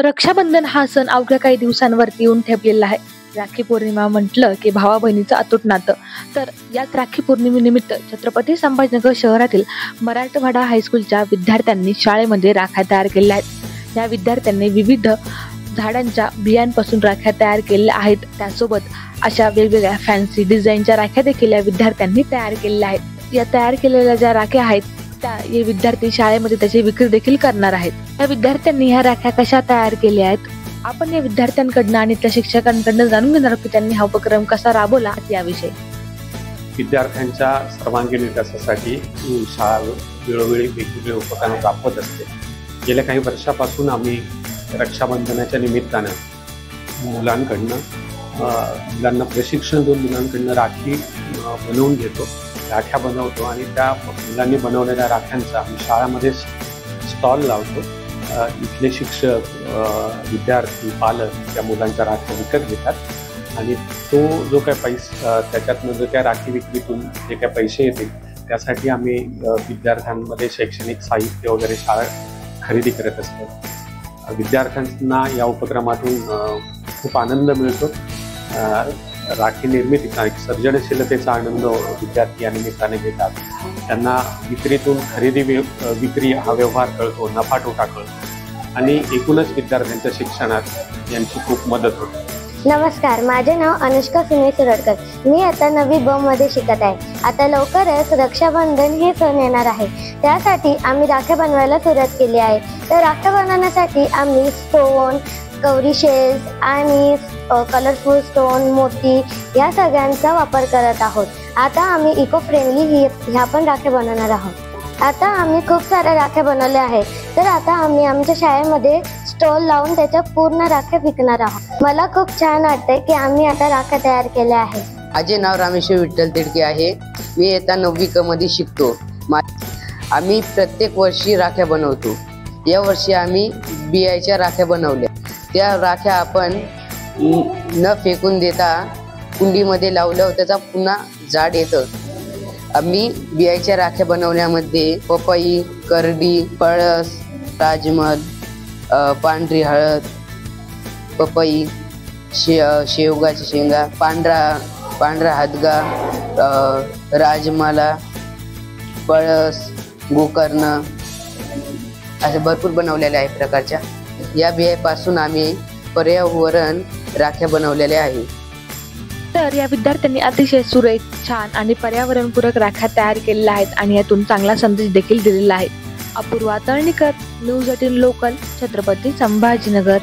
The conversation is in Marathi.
रक्षाबंधन हा सण अवघ्या काही दिवसांवरती येऊन ठेपलेला आहे. राखी पौर्णिमा म्हटलं की भावा बहिणीचं अतूट नातं. तर याच राखी पौर्णिमेनिमित्त छत्रपती संभाजीनगर शहरातील मराठवाडा हायस्कूलच्या विद्यार्थ्यांनी शाळेमध्ये राख्या तयार केल्या आहेत. या विद्यार्थ्यांनी विविध झाडांच्या बियांपासून राख्या तयार केलेल्या आहेत. त्यासोबत अशा वेगवेगळ्या फॅन्सी डिझाईनच्या राख्या देखील या विद्यार्थ्यांनी तयार केलेल्या आहेत. या तयार केलेल्या ज्या राख्या आहेत त्या हे विद्यार्थी शाळेमध्ये त्याची विक्री देखील करणार आहेत. या विद्यार्थ्यांनी ह्या राख्या कशा तयार केल्या आहेत आपण या विद्यार्थ्यांकडून आणि त्या शिक्षकांकडून जाणून घेणार आहोत की त्यांनी हा उपक्रम कसा राबवला याविषयी. विद्यार्थ्यांच्या सर्वांगीण विकासासाठी शाळा वेळोवेळी वेगवेगळे उपक्रम राबवत असते. गेल्या काही वर्षापासून आम्ही रक्षाबंधनाच्या निमित्तानं मुलांना प्रशिक्षण देऊन मुलांकडून राखी बनवून घेतो, राख्या बनवतो आणि त्या मुलांनी बनवलेल्या राख्यांचा आम्ही शाळामध्ये स्टॉल लावतो. इथले शिक्षक, विद्यार्थी, पालक त्या मुलांच्या राख्या विकत घेतात आणि तो जो काय त्याच्यातनं जो काय राखी विक्रीतून जे काय पैसे येतील त्यासाठी आम्ही विद्यार्थ्यांमध्ये शैक्षणिक साहित्य वगैरे शाळा खरेदी करत असतो. विद्यार्थ्यांना या उपक्रमातून खूप आनंद मिळतो. राखी निर्मितीचा एक सर्जनशीलतेचा आनंद विद्यार्थी या निमित्ताने घेतात. त्यांना विक्रीतून विक्री हा व्यवहार कळतो, नफा तोटा कळतो आणि एकूणच विद्यार्थ्यांच्या शिक्षणात यांची खूप मदत होते. नमस्कार, माझे नाव अनुष्का सुनील सुरडकर. मी आता 9वी ब मध्ये शिकत आहे. आता लवकरच रक्षाबंधन हे सण येणार आहे. त्यासाठी आम्ही राख्या बनवायला सुरुवात केली आहे. तर राख्या बनवण्यासाठी आम्ही स्टोन, गौरी शेल्स आणि कलरफुल स्टोन, मोती या सगळ्यांचा वापर करत आहोत. आता आम्ही इको फ्रेंडली ह्या पण राख्या बनवणार आहोत. आता आम्ही खूप साऱ्या राख्या बनवल्या आहेत. तर आता आम्ही आमच्या शाळेमध्ये स्टॉल लावून त्याच्या पूर्ण राख्या विकणार आहोत. मला खूप छान वाटतंय की आम्ही आता राख्या तयार केल्या आहेत. माझे नाव रामेश्वर विठ्ठल तिडके आहे. मी आता 9वी क मध्ये शिकतो. आम्ही प्रत्येक वर्षी राख्या बनवतो. या वर्षी आम्ही बियाच्या राख्या बनवल्या. त्या राख्या आपण न फेकून देता कुंडीमध्ये लावल्यावर त्याचा पुन्हा झाड येतं. आम्ही बियाच्या राख्या बनवण्यामध्ये पपई, करडी, पळस, राजमल, पांढरी हळद, पपई, शेवगाची शेंगा, पांढरा हादगा, राजमाला, पळस, गोकर्ण असे भरपूर बनवलेल्या आहे प्रकारच्या. या बियापासून आम्ही पर्यावरण राख्या बनवलेल्या आहे. तर या विद्यार्थ्यांनी अतिशय सुरेख, छान आणि पर्यावरणपूरक राख्या तयार केलेल्या आहेत आणि यातून चांगला संदेश देखील दिलेला आहे. Apurva Talnikar, news 18 local, Chhatrapati Sambhajinagar.